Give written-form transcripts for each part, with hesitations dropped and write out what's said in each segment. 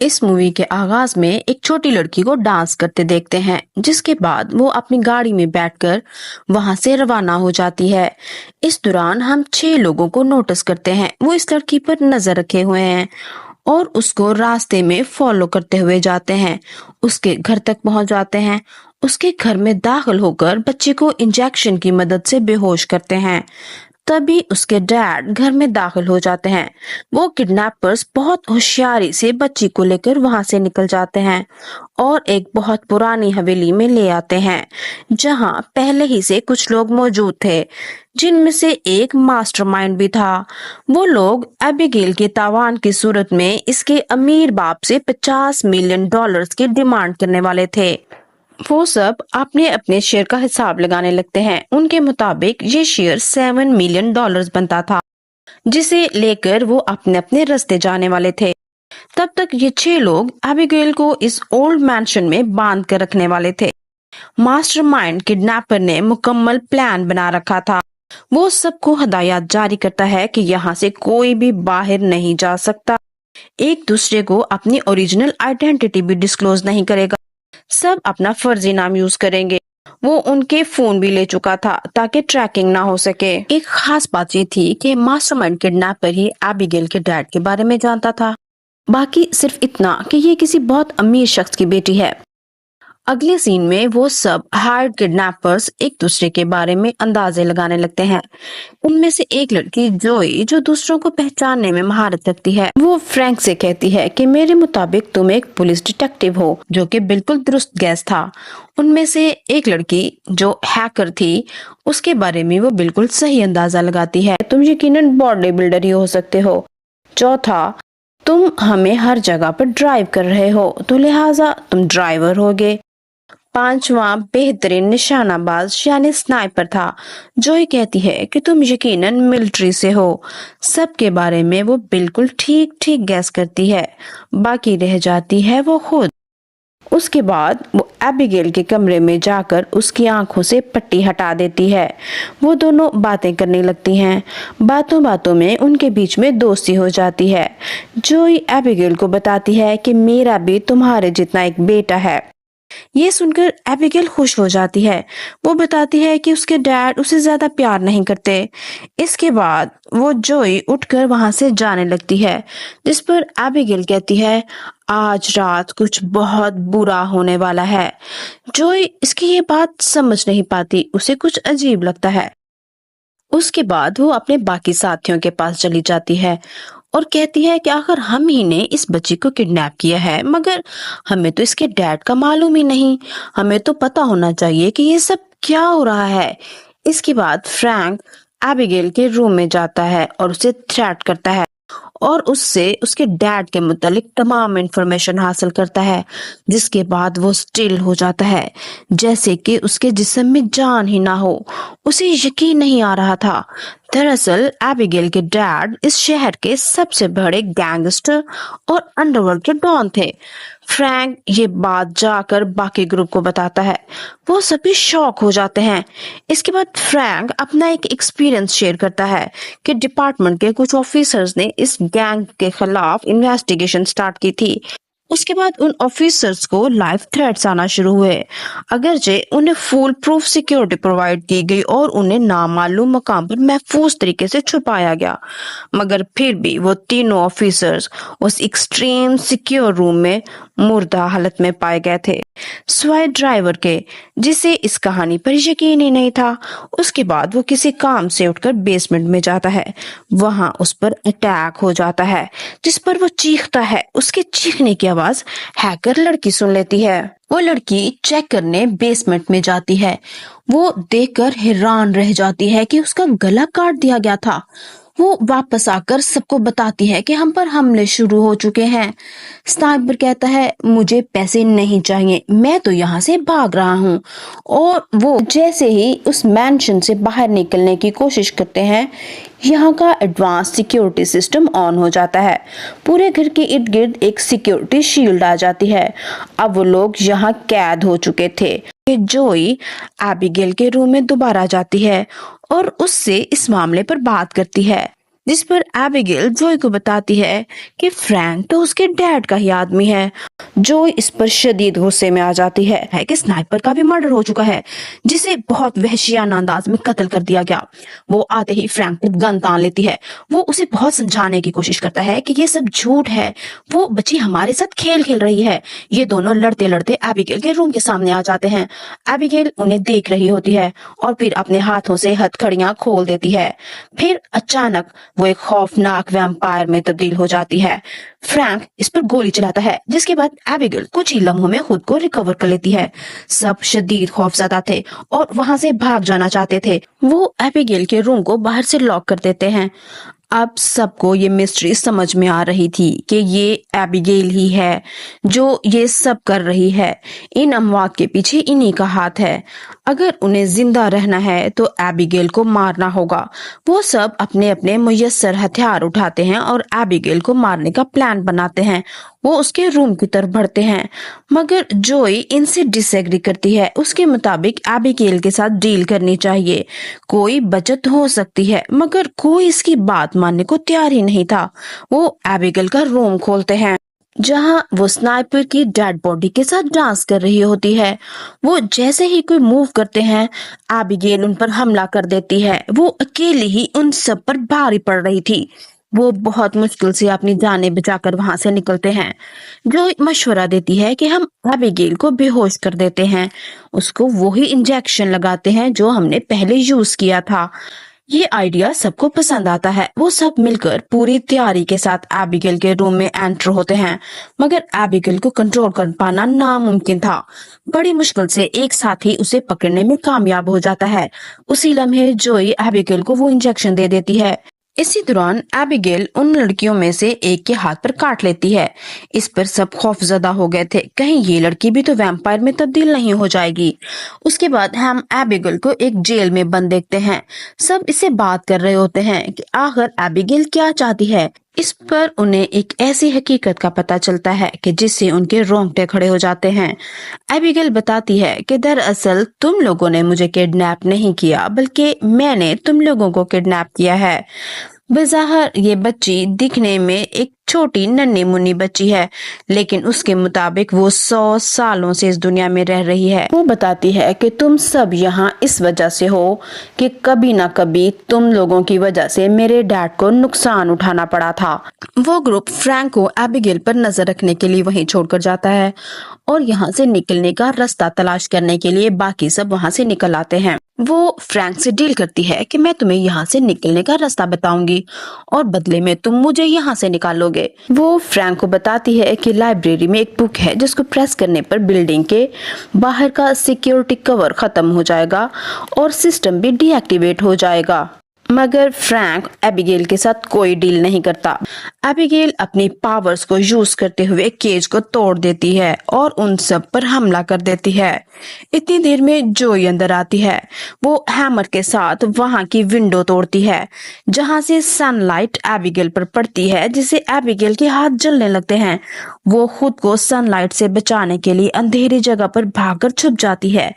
इस मूवी के आगाज में एक छोटी लड़की को डांस करते देखते हैं, जिसके बाद वो अपनी गाड़ी में बैठकर वहां से रवाना हो जाती है। इस दौरान हम 6 लोगों को नोटिस करते हैं। वो इस लड़की पर नजर रखे हुए हैं और उसको रास्ते में फॉलो करते हुए जाते हैं। उसके घर तक पहुंच जाते हैं। उसके घर में दाखिल होकर बच्चे को इंजेक्शन की मदद से बेहोश करते हैं। तभी उसके डैड घर में दाखिल हो जाते हैं। वो किडनैपर्स बहुत होशियारी से बच्ची को लेकर वहां से निकल जाते हैं और एक बहुत पुरानी हवेली में ले आते हैं, जहां पहले ही से कुछ लोग मौजूद थे, जिनमें से एक मास्टरमाइंड भी था। वो लोग एबिगेल के तावान की सूरत में इसके अमीर बाप से $50 मिलियन की डिमांड करने वाले थे। वो सब अपने अपने शेयर का हिसाब लगाने लगते हैं। उनके मुताबिक ये शेयर $7 मिलियन बनता था, जिसे लेकर वो अपने अपने रास्ते जाने वाले थे। तब तक ये 6 लोग एबिगेल को इस ओल्ड मैंशन में बांध कर रखने वाले थे। मास्टरमाइंड किडनैपर ने मुकम्मल प्लान बना रखा था। वो सबको हदायत जारी करता है कि यहाँ से कोई भी बाहर नहीं जा सकता, एक दूसरे को अपनी ओरिजिनल आइडेंटिटी भी डिस्क्लोज नहीं करेगा, सब अपना फर्जी नाम यूज करेंगे। वो उनके फोन भी ले चुका था ताकि ट्रैकिंग ना हो सके। एक खास बात ये थी कि मास्टरमाइंड किडनैपर ही एबिगेल के डैड के बारे में जानता था। बाकी सिर्फ इतना कि ये किसी बहुत अमीर शख्स की बेटी है। अगले सीन में वो सब हार्ड किडनैपर्स एक दूसरे के बारे में अंदाजे लगाने लगते हैं। उनमें से एक लड़की जोई, जो दूसरों को पहचानने में महारत रखती है, वो फ्रैंक से कहती है कि मेरे मुताबिक तुम एक पुलिस डिटेक्टिव हो, जो कि बिल्कुल दुरुस्त गैस था। उनमें से एक लड़की जो हैकर थी, उसके बारे में वो बिल्कुल सही अंदाजा लगाती है, तुम यकीनन बॉडी बिल्डर ही हो सकते हो। चौथा, तुम हमें हर जगह पर ड्राइव कर रहे हो, तो लिहाजा तुम ड्राइवर होगे। पांचवा, बेहतरीन निशानाबाज यानी स्नाइपर था। जोई कहती है कि तुम यकीनन मिलिट्री से हो। सबके बारे में वो बिल्कुल ठीक ठीक गैस करती है, बाकी रह जाती है वो खुद। उसके बाद वो एबिगेल के कमरे में जाकर उसकी आंखों से पट्टी हटा देती है। वो दोनों बातें करने लगती हैं। बातों बातों में उनके बीच में दोस्ती हो जाती है। जोई एबिगेल को बताती है कि मेरा भी तुम्हारे जितना एक बेटा है। ये सुनकर एबिगेल खुश हो जाती है। वो बताती है कि उसके डैड उसे ज्यादा प्यार नहीं करते। इसके बाद वो जोई उठकर वहां से जाने लगती है, जिस पर एबिगेल कहती है आज रात कुछ बहुत बुरा होने वाला है। जोई इसकी ये बात समझ नहीं पाती, उसे कुछ अजीब लगता है। उसके बाद वो अपने बाकी साथियों के पास चली जाती है और कहती है कि आखिर हम ही ने इस बच्ची को किडनैप किया है, मगर हमें तो इसके डैड का मालूम ही नहीं। हमें तो पता होना चाहिए कि ये सब क्या हो रहा है। इसके बाद फ्रैंक एबिगेल के रूम में जाता है और उसे थ्रेट करता है और उससे उसके डैड के मुतालिक तमाम इंफॉर्मेशन हासिल करता है, जिसके बाद वो स्टिल हो जाता है, जैसे कि उसके जिस्म में जान ही ना हो। उसे यकीन नहीं आ रहा था। दरअसल एबिगेल के डैड इस शहर के सबसे बड़े गैंगस्टर और अंडरवर्ल्ड के डॉन थे। फ्रैंक ये बात जाकर बाकी ग्रुप को बताता है। वो सभी शॉक हो जाते हैं। इसके बाद फ्रैंक अपना एक एक्सपीरियंस शेयर करता है कि डिपार्टमेंट के कुछ ऑफिसर्स ने इस गैंग के खिलाफ इन्वेस्टिगेशन स्टार्ट की थी। उसके बाद उन ऑफिसर्स को लाइव थ्रेट्स आना शुरू हुए, अगरचे उन्हें फुल प्रूफ सिक्योरिटी प्रोवाइड की गई और उन्हें नामालूम मकाम पर महफूज तरीके से छुपाया गया, मगर फिर भी वो तीनों ऑफिसर्स उस एक्सट्रीम सिक्योर रूम में मुर्दा हालत में पाए गए थे, सिवाय ड्राइवर के, जिसे इस कहानी पर यकीन ही नहीं था। उसके बाद वो किसी काम से उठकर बेसमेंट में जाता है। वहां उस पर अटैक हो जाता है, जिस पर वो चीखता है। उसके चीखने की आवाज हैकर लड़की सुन लेती है। वो लड़की चेक करने बेसमेंट में जाती है। वो देखकर हैरान रह जाती है कि उसका गला काट दिया गया था। वो वापस आकर सबको बताती है कि हम पर हमले शुरू हो चुके हैं। स्नाइपर कहता है मुझे पैसे नहीं चाहिए, मैं तो यहाँ से भाग रहा हूँ। और वो जैसे ही उस मैंशन से बाहर निकलने की कोशिश करते हैं, यहाँ का एडवांस सिक्योरिटी सिस्टम ऑन हो जाता है। पूरे घर के इर्द गिर्द एक सिक्योरिटी शील्ड आ जाती है। अब वो लोग यहाँ कैद हो चुके थे। जोई एबिगेल के रूम में दोबारा जाती है और उससे इस मामले पर बात करती है। जिस पर एबिगेल जोई को बताती है कि फ्रैंक तो उसके डैड का ही आदमी है। जोई इस पर शदीद गुस्से में आ जाती है कि स्नाइपर का भी मर्डर हो चुका है, जिसे बहुत वहशियाना अंदाज में कत्ल कर दिया गया। वो आते ही फ्रैंक पर गन तान लेती है। वो उसे बहुत समझाने की कोशिश करता है कि ये सब झूठ है, वो बच्ची हमारे साथ खेल खेल रही है। ये दोनों लड़ते लड़ते एबिगेल के रूम के सामने आ जाते हैं। एबिगेल उन्हें देख रही होती है और फिर अपने हाथों से हथकड़ियां खोल देती है। फिर अचानक वो एक खौफनाक वैम्पायर में तब्दील हो जाती है। फ्रैंक इस पर गोली चलाता है, जिसके बाद एबिगेल कुछ ही लम्हों में खुद को रिकवर कर लेती है। सब शदीद खौफजदा थे और वहां से भाग जाना चाहते थे। वो एबिगेल के रूम को बाहर से लॉक कर देते हैं। अब सबको ये मिस्ट्री समझ में आ रही थी कि ये एबिगेल ही है जो ये सब कर रही है। इन अमवात के पीछे इन्हीं का हाथ है। अगर उन्हें जिंदा रहना है तो एबिगेल को मारना होगा। वो सब अपने अपने मुयस्सर हथियार उठाते हैं और एबिगेल को मारने का प्लान बनाते हैं। वो उसके रूम की तरफ बढ़ते हैं, मगर जोई इनसे डिसएग्री करती है। उसके मुताबिक एबिगेल के साथ डील करनी चाहिए, कोई बचत हो सकती है, मगर कोई इसकी बात मानने को तैयार ही नहीं था। वो एबिगेल का रूम खोलते हैं जहां वो स्नाइपर की डेड बॉडी के साथ डांस कर रही होती है। वो जैसे ही कोई मूव करते हैं, एबिगेल उन पर हमला कर देती है। वो अकेली ही उन सब पर भारी पड़ रही थी। वो बहुत मुश्किल से अपनी जानें बचाकर वहां से निकलते हैं। जो मशवरा देती है कि हम एबिगेल को बेहोश कर देते हैं, उसको वही इंजेक्शन लगाते हैं जो हमने पहले यूज किया था। ये आइडिया सबको पसंद आता है। वो सब मिलकर पूरी तैयारी के साथ एबिगेल के रूम में एंटर होते हैं, मगर एबिगेल को कंट्रोल कर पाना नामुमकिन था। बड़ी मुश्किल से एक साथी उसे पकड़ने में कामयाब हो जाता है। उसी लम्हे जोई एबिगेल को वो इंजेक्शन दे देती है। इसी दौरान एबिगेल उन लड़कियों में से एक के हाथ पर काट लेती है। इस पर सब खौफजदा हो गए थे, कहीं ये लड़की भी तो वैम्पायर में तब्दील नहीं हो जाएगी। उसके बाद हम एबिगेल को एक जेल में बंद देखते हैं। सब इससे बात कर रहे होते हैं कि आखिर एबिगेल क्या चाहती है। इस पर उन्हें एक ऐसी हकीकत का पता चलता है कि जिससे उनके रोंगटे खड़े हो जाते हैं। एबिगेल बताती है कि दरअसल तुम लोगों ने मुझे किडनैप नहीं किया, बल्कि मैंने तुम लोगों को किडनैप किया है। बेज़ाहिर ये बच्ची दिखने में एक छोटी नन्ही मुन्नी बच्ची है, लेकिन उसके मुताबिक वो 100 सालों से इस दुनिया में रह रही है। वो बताती है कि तुम सब यहाँ इस वजह से हो कि कभी ना कभी तुम लोगों की वजह से मेरे डैड को नुकसान उठाना पड़ा था। वो ग्रुप फ्रैंक को एबिगेल पर नजर रखने के लिए वहीं छोड़कर जाता है और यहाँ से निकलने का रास्ता तलाश करने के लिए बाकी सब वहाँ से निकल आते हैं। वो फ्रैंक से डील करती है कि मैं तुम्हें यहाँ से निकलने का रास्ता बताऊंगी और बदले में तुम मुझे यहाँ से निकालोगे। वो फ्रैंक को बताती है कि लाइब्रेरी में एक बुक है जिसको प्रेस करने पर बिल्डिंग के बाहर का सिक्योरिटी कवर खत्म हो जाएगा और सिस्टम भी डीएक्टिवेट हो जाएगा। मगर फ्रैंक एबिगेल के साथ कोई डील नहीं करता। एबिगेल अपनी पावर्स को यूज करते हुए केज को तोड़ देती है और उन सब पर हमला कर देती है। इतनी देर में जोई अंदर आती है। वो हैमर के साथ वहां की विंडो तोड़ती है जहां से सनलाइट एबिगेल पर पड़ती है, जिससे एबिगेल के हाथ जलने लगते हैं। वो खुद को सनलाइट से बचाने के लिए अंधेरी जगह पर भागकर छुप जाती है।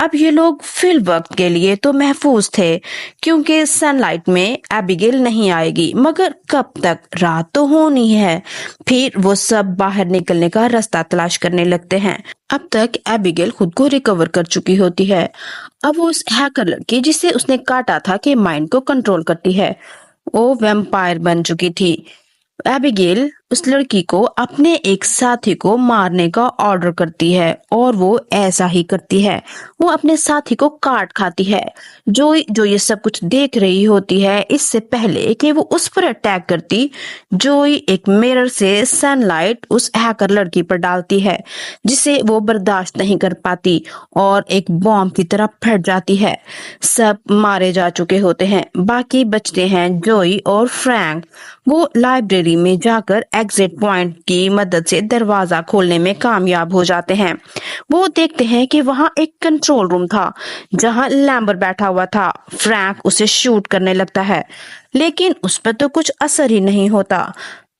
अब ये लोग फिल वक्त के लिए तो महफूज थे क्योंकि सनलाइट में एबिगेल नहीं आएगी, मगर कब तक, रात तो होनी है। फिर वो सब बाहर निकलने का रास्ता तलाश करने लगते हैं। अब तक एबिगेल खुद को रिकवर कर चुकी होती है। अब वो उस हैकर लड़की जिसे उसने काटा था के माइंड को कंट्रोल करती है। वो वैम्पायर बन चुकी थी। एबिगेल उस लड़की को अपने एक साथी को मारने का ऑर्डर करती है और वो ऐसा ही करती है। वो अपने साथी को काट खाती है। जो ये सब कुछ देख रही होती है इससे पहले कि वो उस पर अटैक करती, जोई एक मिरर से सनलाइट उस हैकर लड़की पर डालती है, जिसे वो बर्दाश्त नहीं कर पाती और एक बॉम्ब की तरह फट जाती है। सब मारे जा चुके होते हैं, बाकी बचते हैं जोई और फ्रैंक। वो लाइब्रेरी में जाकर एग्जिट पॉइंट की मदद से दरवाजा खोलने में कामयाब हो जाते हैं। वो देखते हैं कि वहां एक कंट्रोल रूम था जहां लैम्बर बैठा हुआ था। फ्रैंक उसे शूट करने लगता है, लेकिन उस पर तो कुछ असर ही नहीं होता।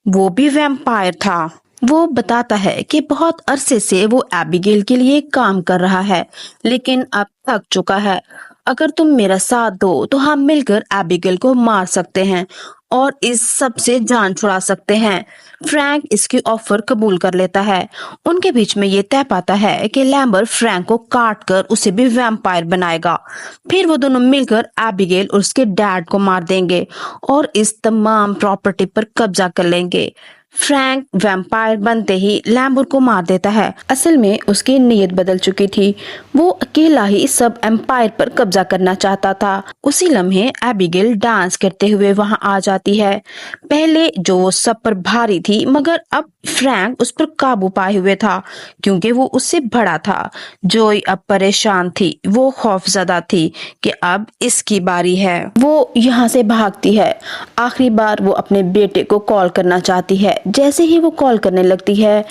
वो भी वैम्पायर था। वो बताता है कि बहुत अरसे से वो एबिगेल के लिए काम कर रहा है, लेकिन अब थक चुका है। अगर तुम मेरा साथ दो तो हम मिलकर एबिगेल को मार सकते हैं اور اس سب سے جان چھڑا سکتے ہیں۔ فرینک اس کی آفر قبول کر لیتا ہے۔ ان کے بیچ میں یہ طے پاتا ہے کہ لیمبر فرینک کو کاٹ کر اسے بھی ویمپائر بنائے گا، پھر وہ دونوں مل کر ایبیگیل اور اس کے ڈیڈ کو مار دیں گے اور اس تمام پراپرٹی پر قبضہ کر لیں گے۔ فرینک ویمپائر بنتے ہی لیمبر کو مار دیتا ہے۔ اصل میں اس کی نیت بدل چکی تھی، وہ اکیلا ہی سب ایمپائر پر قبضہ کرنا چاہتا تھا۔ اسی لمحے ایبیگیل ڈانس کرتے ہوئے وہاں آ جاتی ہے۔ پہلے جو وہ سب پر بھاری تھی، مگر اب فرینک اس پر قابو پائے ہوئے تھا کیونکہ وہ اس سے بڑا تھا۔ جوئی اب پریشان تھی، وہ خوف زدہ تھی کہ اب اس کی باری ہے۔ وہ یہاں سے بھاگتی ہے۔ آخری بار وہ اپنے بیٹے کو کال کرنا چاہتی ہے۔ جیسے ہی وہ کال کرنے لگتی ہے،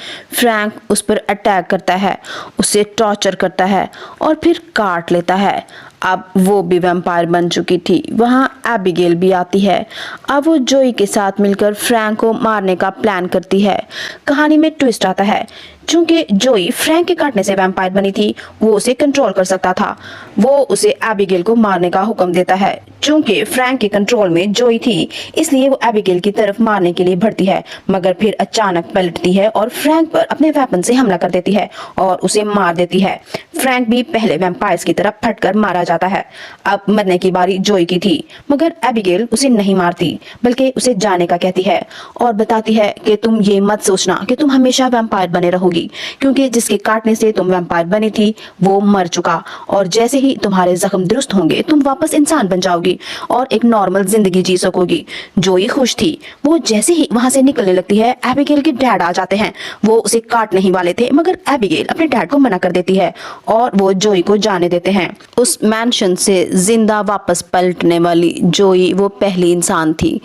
فرینک اس پر اٹیک کرتا ہے، اسے ٹارچر کرتا ہے اور پھر کاٹ لیتا ہے۔ اب وہ بھی ویمپائر بن چکی تھی۔ وہاں ایبیگیل بھی آتی ہے۔ اب وہ جوئی کے ساتھ مل کر فرینک کو مارنے کا پلان کرتی ہے۔ کہانی میں ٹویسٹ آتا ہے، چونکہ جوئی فرینک کے کاٹنے سے ویمپائر بنی تھی، وہ اسے کنٹرول کر سکتا تھا۔ وہ اسے ایبیگیل کو مارنے کا حکم دیتا ہے۔ چونکہ فرینک کے کنٹرول میں جوئی تھی، اس لیے وہ ایبیگیل کی طرف مارنے کے لیے بڑھتی ہے، مگر پھر اچانک پلٹتی ہے اور فرینک پر اپنے ویپن سے حملہ کر دیتی ہے اور اسے مار دیتی ہے۔ فرینک بھی پہلے ویمپائرز کی طرف پھٹ کر مارا جاتا ہے۔ اب مرنے کی باری جوئی کی تھی، مگر ایبیگیل اسے نہیں مارتی بلکہ اسے جانے کا کہتی ہے اور بتاتی ہے کہ تم یہ مت سوچنا کہ تم ہمیشہ ویمپائر بنے رہو گی، کیونکہ جس کے کاٹنے سے تم ویمپائر بنی تھی وہ مر چکا، اور جیسے ہی تمہارے زخم درست ہوں گے تم واپس انسان بن جاؤ گی اور ایک نارمل زندگی جی سکو گی۔ جوئی خوش تھی۔ وہ جیسے ہی وہاں سے نکلنے لگتی ہے، ایبیگیل کے ڈیڈ آ جاتے ہیں۔ وہ اسے کاٹنے ہی والے تھے، مگر ایبیگیل اپنے ڈیڈ کو منع کر دیتی ہے اور وہ جوئی کو جانے دیتے ہیں۔ اس مینشن سے زندہ واپس پلٹنے والی جوئی وہ پہلی انسان تھی